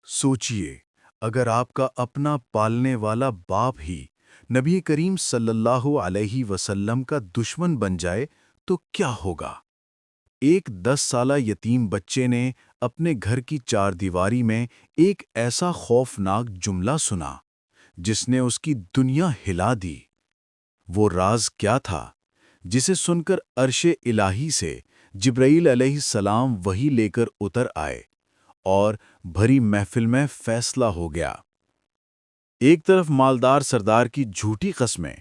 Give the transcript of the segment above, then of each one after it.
سوچئے، اگر آپ کا اپنا پالنے والا باپ ہی نبی کریم صلی اللہ علیہ وسلم کا دشمن بن جائے تو کیا ہوگا؟ ایک 10 سالہ یتیم بچے نے اپنے گھر کی چار دیواری میں ایک ایسا خوفناک جملہ سنا جس نے اس کی دنیا ہلا دی۔ وہ راز کیا تھا جسے سن کر عرش الہی سے جبرائیل علیہ السلام وحی لے کر اتر آئے اور بھری محفل میں فیصلہ ہو گیا؟ ایک طرف مالدار سردار کی جھوٹی قسمیں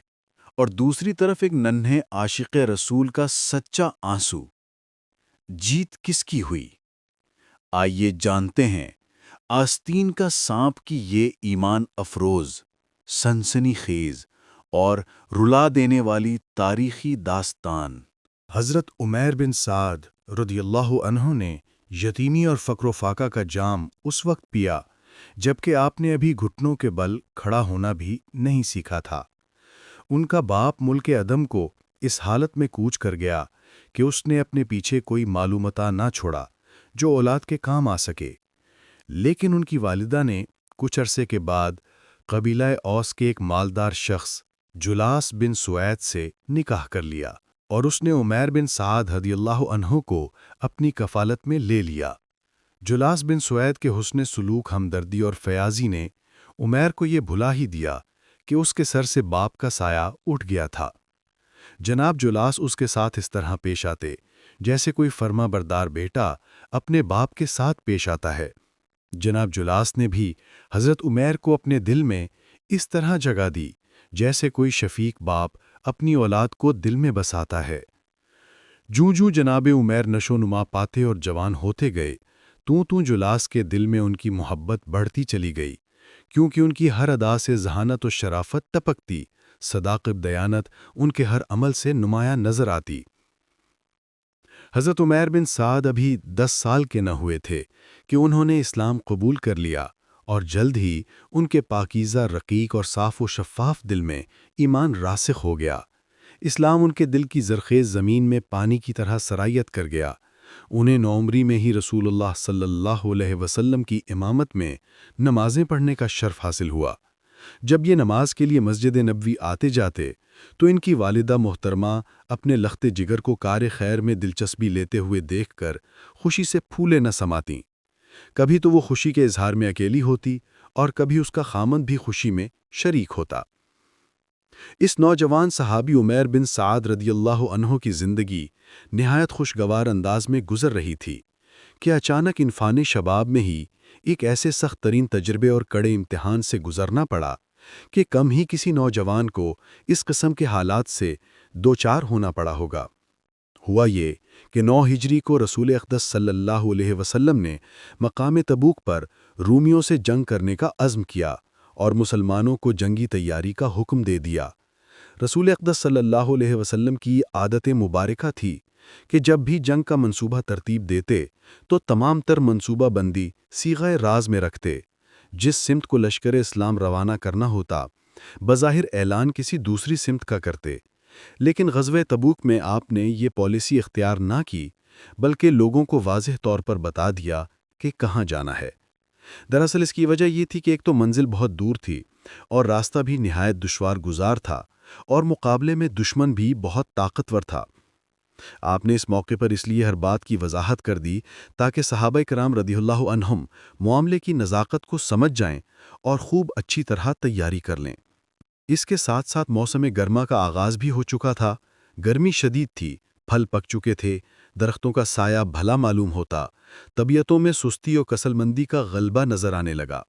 اور دوسری طرف ایک ننھے عاشق رسول کا سچا آنسو۔ جیت کس کی ہوئی؟ آئیے جانتے ہیں آستین کا سانپ کی یہ ایمان افروز، سنسنی خیز اور رلا دینے والی تاریخی داستان۔ حضرت عمیر بن سعد رضی اللہ عنہ نے یتیمی اور فقر و فاقہ کا جام اس وقت پیا جبکہ آپ نے ابھی گھٹنوں کے بل کھڑا ہونا بھی نہیں سیکھا تھا۔ ان کا باپ ملک عدم کو اس حالت میں کوچ کر گیا کہ اس نے اپنے پیچھے کوئی معلومات نہ چھوڑا جو اولاد کے کام آ سکے، لیکن ان کی والدہ نے کچھ عرصے کے بعد قبیلہ اوس کے ایک مالدار شخص جلاس بن سوید سے نکاح کر لیا اور اس نے عمیر بن سعد رضی اللہ عنہ کو اپنی کفالت میں لے لیا۔ جلاس بن سوید کے حسن سلوک، ہمدردی اور فیاضی نے عمیر کو یہ بھلا ہی دیا کہ اس کے سر سے باپ کا سایہ اٹھ گیا تھا۔ جناب جلاس اس کے ساتھ اس طرح پیش آتے جیسے کوئی فرما بردار بیٹا اپنے باپ کے ساتھ پیش آتا ہے۔ جناب جلاس نے بھی حضرت عمیر کو اپنے دل میں اس طرح جگہ دی جیسے کوئی شفیق باپ اپنی اولاد کو دل میں بساتا ہے۔ جوں جوں جناب عمیر نشو نما پاتے اور جوان ہوتے گئے، توں جلاس کے دل میں ان کی محبت بڑھتی چلی گئی، کیونکہ ان کی ہر ادا سے ذہانت و شرافت ٹپکتی، صداقت دیانت ان کے ہر عمل سے نمایاں نظر آتی۔ حضرت عمیر بن سعد ابھی 10 سال کے نہ ہوئے تھے کہ انہوں نے اسلام قبول کر لیا اور جلد ہی ان کے پاکیزہ، رقیق اور صاف و شفاف دل میں ایمان راسخ ہو گیا۔ اسلام ان کے دل کی زرخیز زمین میں پانی کی طرح سرایت کر گیا۔ انہیں نوعمری میں ہی رسول اللہ صلی اللہ علیہ وسلم کی امامت میں نمازیں پڑھنے کا شرف حاصل ہوا۔ جب یہ نماز کے لیے مسجد نبوی آتے جاتے تو ان کی والدہ محترمہ اپنے لخت جگر کو کار خیر میں دلچسپی لیتے ہوئے دیکھ کر خوشی سے پھولے نہ سماتی۔ کبھی تو وہ خوشی کے اظہار میں اکیلی ہوتی اور کبھی اس کا خامند بھی خوشی میں شریک ہوتا۔ اس نوجوان صحابی عمیر بن سعد رضی اللہ عنہ کی زندگی نہایت خوشگوار انداز میں گزر رہی تھی کہ اچانک انفان شباب میں ہی ایک ایسے سخت ترین تجربے اور کڑے امتحان سے گزرنا پڑا کہ کم ہی کسی نوجوان کو اس قسم کے حالات سے دوچار ہونا پڑا ہوگا۔ ہوا یہ کہ 9 ہجری کو رسول اقدس صلی اللہ علیہ وسلم نے مقام تبوک پر رومیوں سے جنگ کرنے کا عزم کیا اور مسلمانوں کو جنگی تیاری کا حکم دے دیا۔ رسول اقدس صلی اللہ علیہ وسلم کی عادت مبارکہ تھی کہ جب بھی جنگ کا منصوبہ ترتیب دیتے تو تمام تر منصوبہ بندی صیغہ راز میں رکھتے۔ جس سمت کو لشکر اسلام روانہ کرنا ہوتا بظاہر اعلان کسی دوسری سمت کا کرتے، لیکن غزوہ تبوک میں آپ نے یہ پالیسی اختیار نہ کی بلکہ لوگوں کو واضح طور پر بتا دیا کہ کہاں جانا ہے۔ دراصل اس کی وجہ یہ تھی کہ ایک تو منزل بہت دور تھی اور راستہ بھی نہایت دشوار گزار تھا اور مقابلے میں دشمن بھی بہت طاقتور تھا۔ آپ نے اس موقع پر اس لیے ہر بات کی وضاحت کر دی تاکہ صحابہ کرام رضی اللہ عنہم معاملے کی نزاکت کو سمجھ جائیں اور خوب اچھی طرح تیاری کر لیں۔ اس کے ساتھ ساتھ موسم گرما کا آغاز بھی ہو چکا تھا۔ گرمی شدید تھی، پھل پک چکے تھے، درختوں کا سایہ بھلا معلوم ہوتا، طبیعتوں میں سستی اور کسل مندی کا غلبہ نظر آنے لگا۔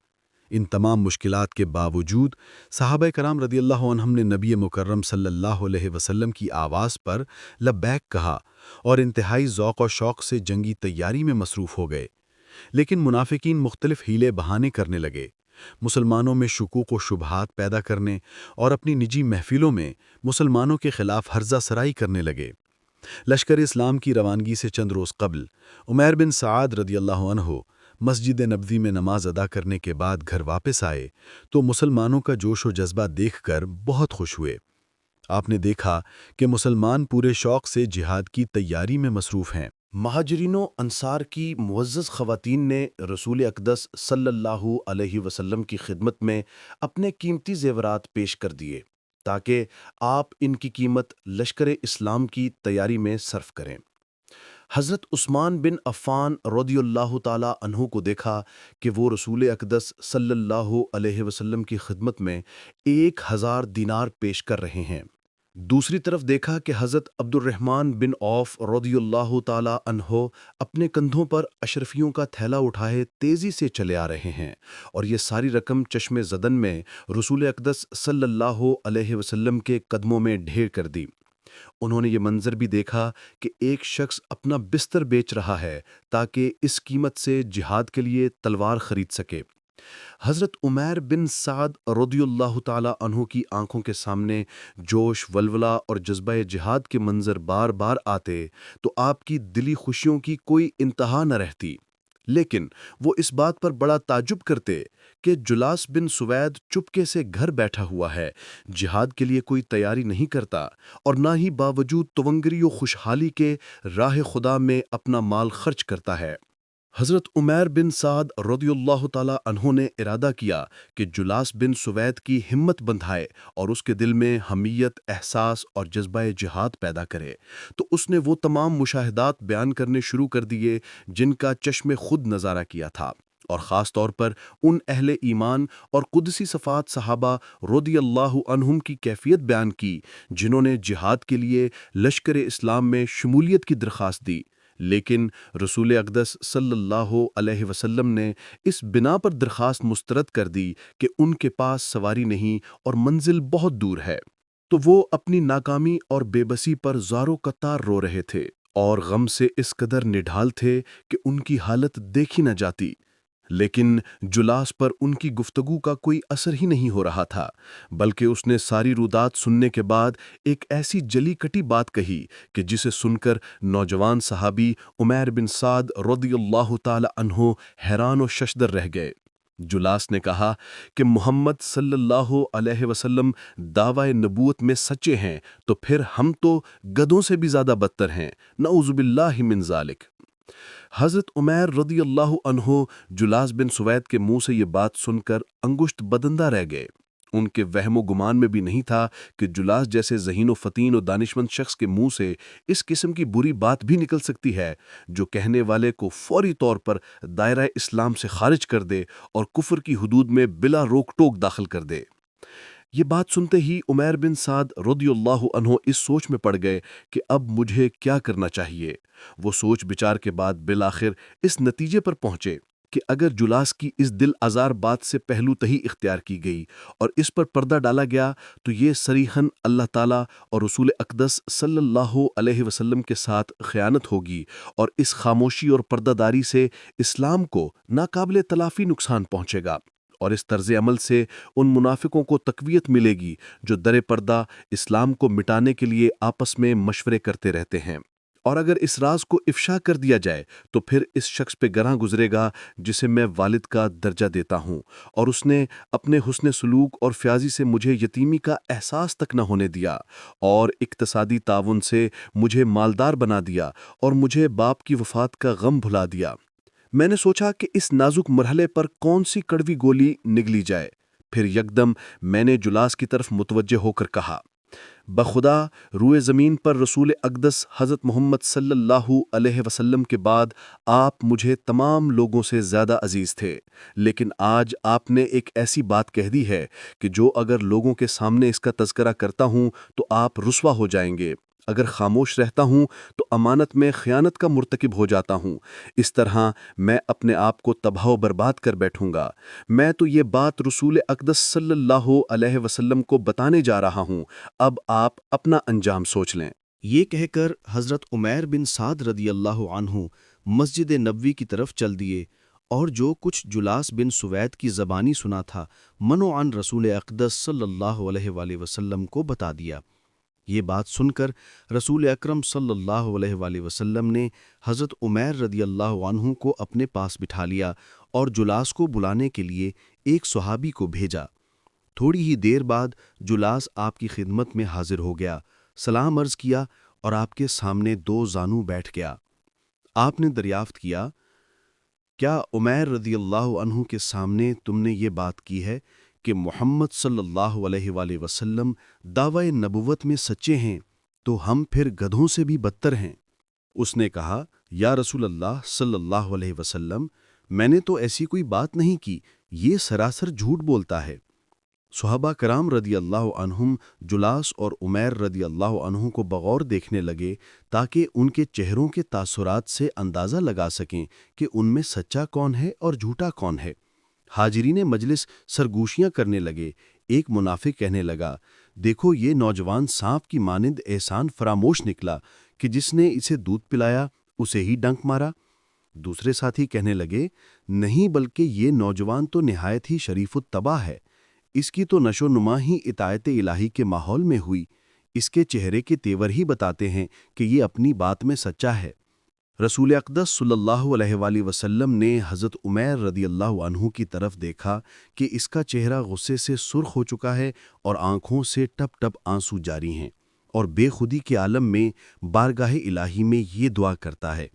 ان تمام مشکلات کے باوجود صحابہ کرام رضی اللہ عنہم نے نبی مکرم صلی اللہ علیہ وسلم کی آواز پر لبیک کہا اور انتہائی ذوق و شوق سے جنگی تیاری میں مصروف ہو گئے۔ لیکن منافقین مختلف ہیلے بہانے کرنے لگے، مسلمانوں میں شکوک و شبہات پیدا کرنے اور اپنی نجی محفلوں میں مسلمانوں کے خلاف ہرزہ سرائی کرنے لگے۔ لشکر اسلام کی روانگی سے چند روز قبل عمیر بن سعد رضی اللہ عنہ مسجد نبوی میں نماز ادا کرنے کے بعد گھر واپس آئے تو مسلمانوں کا جوش و جذبہ دیکھ کر بہت خوش ہوئے۔ آپ نے دیکھا کہ مسلمان پورے شوق سے جہاد کی تیاری میں مصروف ہیں۔ مہاجرین و انصار کی معزز خواتین نے رسول اقدس صلی اللہ علیہ وسلم کی خدمت میں اپنے قیمتی زیورات پیش کر دیے تاکہ آپ ان کی قیمت لشکر اسلام کی تیاری میں صرف کریں۔ حضرت عثمان بن عفان رضی اللہ تعالی عنہ کو دیکھا کہ وہ رسول اقدس صلی اللہ علیہ وسلم کی خدمت میں 1000 دینار پیش کر رہے ہیں۔ دوسری طرف دیکھا کہ حضرت عبد الرحمن بن عوف رضی اللہ تعالی عنہ اپنے کندھوں پر اشرفیوں کا تھیلا اٹھائے تیزی سے چلے آ رہے ہیں، اور یہ ساری رقم چشم زدن میں رسول اقدس صلی اللہ علیہ وسلم کے قدموں میں ڈھیر کر دی۔ انہوں نے یہ منظر بھی دیکھا کہ ایک شخص اپنا بستر بیچ رہا ہے تاکہ اس قیمت سے جہاد کے لیے تلوار خرید سکے۔ حضرت عمیر بن سعد رضی اللہ تعالی عنہ کی آنکھوں کے سامنے جوش، ولولہ اور جذبہ جہاد کے منظر بار بار آتے تو آپ کی دلی خوشیوں کی کوئی انتہا نہ رہتی، لیکن وہ اس بات پر بڑا تعجب کرتے کہ جلاس بن سوید چپکے سے گھر بیٹھا ہوا ہے، جہاد کے لیے کوئی تیاری نہیں کرتا، اور نہ ہی باوجود تونگری و خوشحالی کے راہ خدا میں اپنا مال خرچ کرتا ہے۔ حضرت عمیر بن سعد رضی اللہ تعالی عنہ نے ارادہ کیا کہ جلاس بن سوید کی ہمت بندھائے اور اس کے دل میں حمیت، احساس اور جذبہ جہاد پیدا کرے، تو اس نے وہ تمام مشاہدات بیان کرنے شروع کر دیے جن کا چشم خود نظارہ کیا تھا، اور خاص طور پر ان اہل ایمان اور قدسی صفات صحابہ رضی اللہ عنہم کی کیفیت بیان کی جنہوں نے جہاد کے لیے لشکر اسلام میں شمولیت کی درخواست دی، لیکن رسول اقدس صلی اللہ علیہ وسلم نے اس بنا پر درخواست مسترد کر دی کہ ان کے پاس سواری نہیں اور منزل بہت دور ہے، تو وہ اپنی ناکامی اور بے بسی پر زار و قطار رو رہے تھے اور غم سے اس قدر نڈھال تھے کہ ان کی حالت دیکھی نہ جاتی۔ لیکن جلاس پر ان کی گفتگو کا کوئی اثر ہی نہیں ہو رہا تھا، بلکہ اس نے ساری رودات سننے کے بعد ایک ایسی جلی کٹی بات کہی کہ جسے سن کر نوجوان صحابی عمیر بن سعد رضی اللہ تعالی عنہ حیران و ششدر رہ گئے۔ جلاس نے کہا کہ محمد صلی اللہ علیہ وسلم دعوی نبوت میں سچے ہیں، تو پھر ہم تو گدھوں سے بھی زیادہ بدتر ہیں، نعوذ باللہ من ذالک۔ حضرت عمیر رضی اللہ عنہ جلاس بن سوید کے منہ سے یہ بات سن کر انگشت بدندہ رہ گئے۔ ان کے وہم و گمان میں بھی نہیں تھا کہ جلاس جیسے ذہین و فطین و دانشمند شخص کے منہ سے اس قسم کی بری بات بھی نکل سکتی ہے جو کہنے والے کو فوری طور پر دائرہ اسلام سے خارج کر دے اور کفر کی حدود میں بلا روک ٹوک داخل کر دے۔ یہ بات سنتے ہی عمیر بن سعد رضی اللہ عنہ اس سوچ میں پڑ گئے کہ اب مجھے کیا کرنا چاہیے۔ وہ سوچ بچار کے بعد بالآخر اس نتیجے پر پہنچے کہ اگر جلاس کی اس دل آزار بات سے پہلو تہی اختیار کی گئی اور اس پر پردہ ڈالا گیا تو یہ صریحاً اللہ تعالیٰ اور رسول اقدس صلی اللہ علیہ وسلم کے ساتھ خیانت ہوگی، اور اس خاموشی اور پردہ داری سے اسلام کو ناقابل تلافی نقصان پہنچے گا، اور اس طرز عمل سے ان منافقوں کو تقویت ملے گی جو در پردہ اسلام کو مٹانے کے لیے آپس میں مشورے کرتے رہتے ہیں، اور اگر اس راز کو افشا کر دیا جائے تو پھر اس شخص پہ گراں گزرے گا جسے میں والد کا درجہ دیتا ہوں، اور اس نے اپنے حسن سلوک اور فیاضی سے مجھے یتیمی کا احساس تک نہ ہونے دیا، اور اقتصادی تعاون سے مجھے مالدار بنا دیا اور مجھے باپ کی وفات کا غم بھلا دیا۔ میں نے سوچا کہ اس نازک مرحلے پر کون سی کڑوی گولی نگلی جائے، پھر یکدم میں نے جلاس کی طرف متوجہ ہو کر کہا، بخدا روئے زمین پر رسول اقدس حضرت محمد صلی اللہ علیہ وسلم کے بعد آپ مجھے تمام لوگوں سے زیادہ عزیز تھے، لیکن آج آپ نے ایک ایسی بات کہہ دی ہے کہ جو اگر لوگوں کے سامنے اس کا تذکرہ کرتا ہوں تو آپ رسوا ہو جائیں گے، اگر خاموش رہتا ہوں تو امانت میں خیانت کا مرتکب ہو جاتا ہوں، اس طرح میں اپنے آپ کو تباہ و برباد کر بیٹھوں گا۔ میں تو یہ بات رسول اقدس صلی اللہ علیہ وسلم کو بتانے جا رہا ہوں، اب آپ اپنا انجام سوچ لیں۔ یہ کہہ کر حضرت عمیر بن سعد رضی اللہ عنہ مسجد نبوی کی طرف چل دیے، اور جو کچھ جلاس بن سوید کی زبانی سنا تھا منوعاً رسول اقدس صلی اللہ علیہ وآلہ وسلم کو بتا دیا۔ یہ بات سن کر رسول اکرم صلی اللہ علیہ وآلہ وسلم نے حضرت عمیر رضی اللہ عنہ کو اپنے پاس بٹھا لیا اور جلاس کو بلانے کے لیے ایک صحابی کو بھیجا۔ تھوڑی ہی دیر بعد جلاس آپ کی خدمت میں حاضر ہو گیا، سلام عرض کیا اور آپ کے سامنے دو زانو بیٹھ گیا۔ آپ نے دریافت کیا، کیا عمیر رضی اللہ عنہ کے سامنے تم نے یہ بات کی ہے کہ محمد صلی اللہ علیہ وآلہ وسلم دعوی نبوت میں سچے ہیں تو ہم پھر گدھوں سے بھی بدتر ہیں؟ اس نے کہا، یا رسول اللہ صلی اللہ علیہ وسلم، میں نے تو ایسی کوئی بات نہیں کی، یہ سراسر جھوٹ بولتا ہے۔ صحابہ کرام رضی اللہ عنہم جلاس اور عمیر رضی اللہ عنہ کو بغور دیکھنے لگے تاکہ ان کے چہروں کے تاثرات سے اندازہ لگا سکیں کہ ان میں سچا کون ہے اور جھوٹا کون ہے۔ حاضرین مجلس سرگوشیاں کرنے لگے۔ ایک منافق کہنے لگا، دیکھو یہ نوجوان سانپ کی مانند احسان فراموش نکلا کہ جس نے اسے دودھ پلایا اسے ہی ڈنک مارا۔ دوسرے ساتھی کہنے لگے، نہیں بلکہ یہ نوجوان تو نہایت ہی شریف الطبع ہے، اس کی تو نشو نما ہی اطاعت الہی کے ماحول میں ہوئی، اس کے چہرے کے تیور ہی بتاتے ہیں کہ یہ اپنی بات میں سچا ہے۔ رسول اقدس صلی اللہ علیہ وآلہ وسلم نے حضرت عمیر رضی اللہ عنہ کی طرف دیکھا کہ اس کا چہرہ غصے سے سرخ ہو چکا ہے اور آنکھوں سے ٹپ ٹپ آنسو جاری ہیں، اور بے خودی کے عالم میں بارگاہ الہی میں یہ دعا کرتا ہے،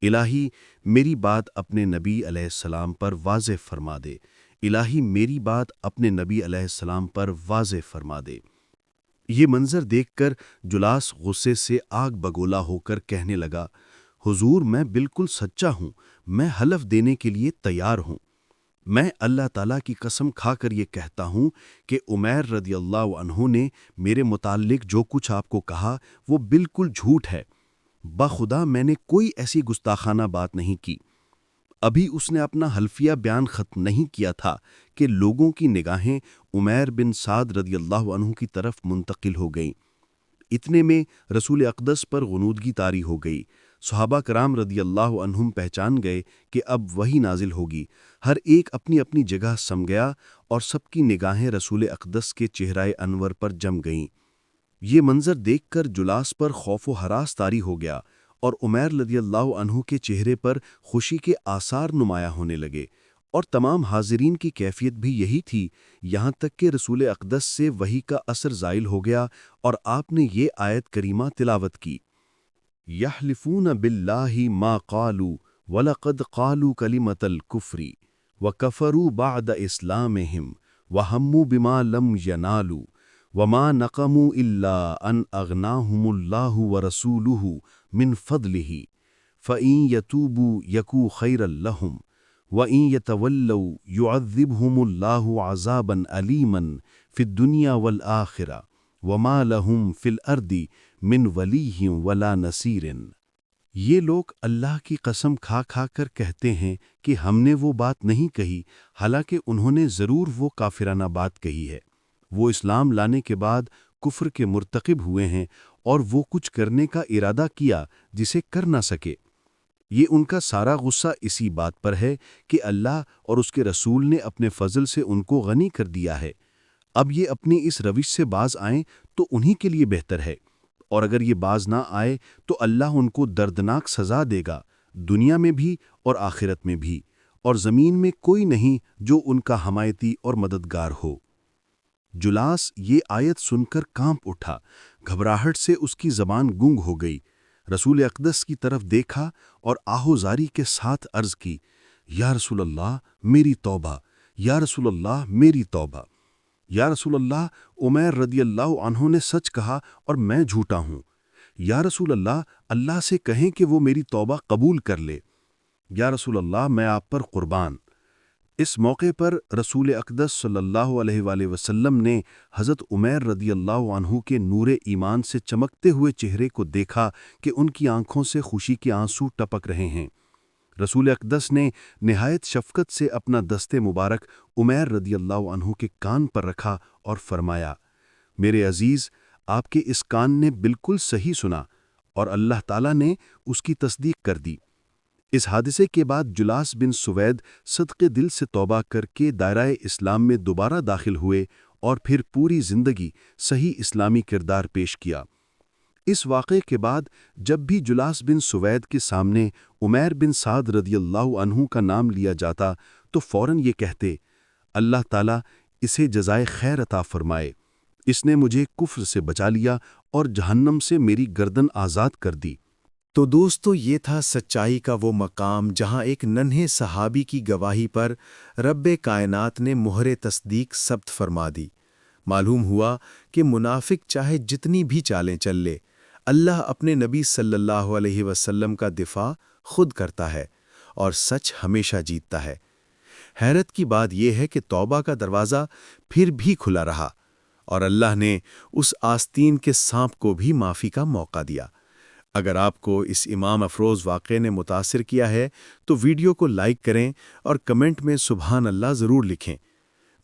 الہی میری بات اپنے نبی علیہ السلام پر واضح فرما دے، الہی میری بات اپنے نبی علیہ السلام پر واضح فرما دے۔ یہ منظر دیکھ کر جلاس غصے سے آگ بگولا ہو کر کہنے لگا، حضور میں بالکل سچا ہوں، میں حلف دینے کے لیے تیار ہوں۔ میں اللہ تعالیٰ کی قسم کھا کر یہ کہتا ہوں کہ عمیر رضی اللہ عنہ نے میرے متعلق جو کچھ آپ کو کہا وہ بالکل جھوٹ ہے۔ بخدا میں نے کوئی ایسی گستاخانہ بات نہیں کی۔ ابھی اس نے اپنا حلفیہ بیان ختم نہیں کیا تھا کہ لوگوں کی نگاہیں عمیر بن سعد رضی اللہ عنہ کی طرف منتقل ہو گئیں۔ اتنے میں رسول اقدس پر غنودگی طاری ہو گئی۔ صحابہ کرام رضی اللہ عنہم پہچان گئے کہ اب وحی نازل ہوگی۔ ہر ایک اپنی اپنی جگہ سم گیا اور سب کی نگاہیں رسول اقدس کے چہرہ انور پر جم گئیں۔ یہ منظر دیکھ کر جلاس پر خوف و ہراس طاری ہو گیا اور عمیر رضی اللہ عنہ کے چہرے پر خوشی کے آثار نمایاں ہونے لگے، اور تمام حاضرین کی کیفیت بھی یہی تھی، یہاں تک کہ رسول اقدس سے وحی کا اثر زائل ہو گیا اور آپ نے یہ آیت کریمہ تلاوت کی، یحلفون باللہ ما قالوا ولقد قالوا کلمۃ الکفر وکفروا بعد اسلامہم وہموا بما لم ینالوا وما نقموا الا ان اغناہم اللہ ورسولہ من فضلہ فإن يتوبوا يكو خيرا لهم وإن يتولوا يعذبهم الله عذابا أليما في الدنيا والآخرة وما لهم في الأرض من ولي ولا نصير۔ یہ لوگ اللہ کی قسم کھا کھا کر کہتے ہیں کہ ہم نے وہ بات نہیں کہی، حالانکہ انہوں نے ضرور وہ کافرانہ بات کہی ہے۔ وہ اسلام لانے کے بعد کفر کے مرتکب ہوئے ہیں اور وہ کچھ کرنے کا ارادہ کیا جسے کر نہ سکے۔ یہ ان کا سارا غصہ اسی بات پر ہے کہ اللہ اور اس کے رسول نے اپنے فضل سے ان کو غنی کر دیا ہے۔ اب یہ اپنی اس روش سے باز آئیں تو انہی کے لیے بہتر ہے، اور اگر یہ باز نہ آئے تو اللہ ان کو دردناک سزا دے گا، دنیا میں بھی اور آخرت میں بھی، اور زمین میں کوئی نہیں جو ان کا حمایتی اور مددگار ہو۔ جلاس یہ آیت سن کر کانپ اٹھا، گھبراہٹ سے اس کی زبان گنگ ہو گئی۔ رسول اقدس کی طرف دیکھا اور آہوزاری کے ساتھ عرض کی، یا رسول اللہ میری توبہ، یا رسول اللہ میری توبہ، یا رسول اللہ عمیر رضی اللہ عنہ نے سچ کہا اور میں جھوٹا ہوں، یا رسول اللہ اللہ سے کہیں کہ وہ میری توبہ قبول کر لے، یا رسول اللہ میں آپ پر قربان۔ اس موقع پر رسول اقدس صلی اللہ علیہ وآلہ وسلم نے حضرت عمیر رضی اللہ عنہ کے نور ایمان سے چمکتے ہوئے چہرے کو دیکھا کہ ان کی آنکھوں سے خوشی کے آنسو ٹپک رہے ہیں۔ رسول اقدس نے نہایت شفقت سے اپنا دست مبارک عمیر رضی اللہ عنہ کے کان پر رکھا اور فرمایا، میرے عزیز، آپ کے اس کان نے بالکل صحیح سنا، اور اللہ تعالیٰ نے اس کی تصدیق کر دی۔ اس حادثے کے بعد جلاس بن سوید صدقے دل سے توبہ کر کے دائرہ اسلام میں دوبارہ داخل ہوئے اور پھر پوری زندگی صحیح اسلامی کردار پیش کیا۔ اس واقعے کے بعد جب بھی جلاس بن سوید کے سامنے عمیر بن سعد رضی اللہ عنہ کا نام لیا جاتا تو فوراً یہ کہتے، اللہ تعالیٰ اسے جزائے خیر عطا فرمائے، اس نے مجھے کفر سے بچا لیا اور جہنم سے میری گردن آزاد کر دی۔ تو دوستو یہ تھا سچائی کا وہ مقام جہاں ایک ننھے صحابی کی گواہی پر رب کائنات نے مہر تصدیق ثبت فرما دی۔ معلوم ہوا کہ منافق چاہے جتنی بھی چالیں چل لے، اللہ اپنے نبی صلی اللہ علیہ وسلم کا دفاع خود کرتا ہے اور سچ ہمیشہ جیتتا ہے۔ حیرت کی بات یہ ہے کہ توبہ کا دروازہ پھر بھی کھلا رہا اور اللہ نے اس آستین کے سانپ کو بھی معافی کا موقع دیا۔ اگر آپ کو اس امام افروز واقعے نے متاثر کیا ہے تو ویڈیو کو لائک کریں اور کمنٹ میں سبحان اللہ ضرور لکھیں۔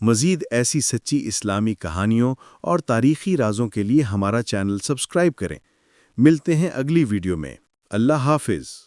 مزید ایسی سچی اسلامی کہانیوں اور تاریخی رازوں کے لیے ہمارا چینل سبسکرائب کریں۔ ملتے ہیں اگلی ویڈیو میں۔ اللہ حافظ۔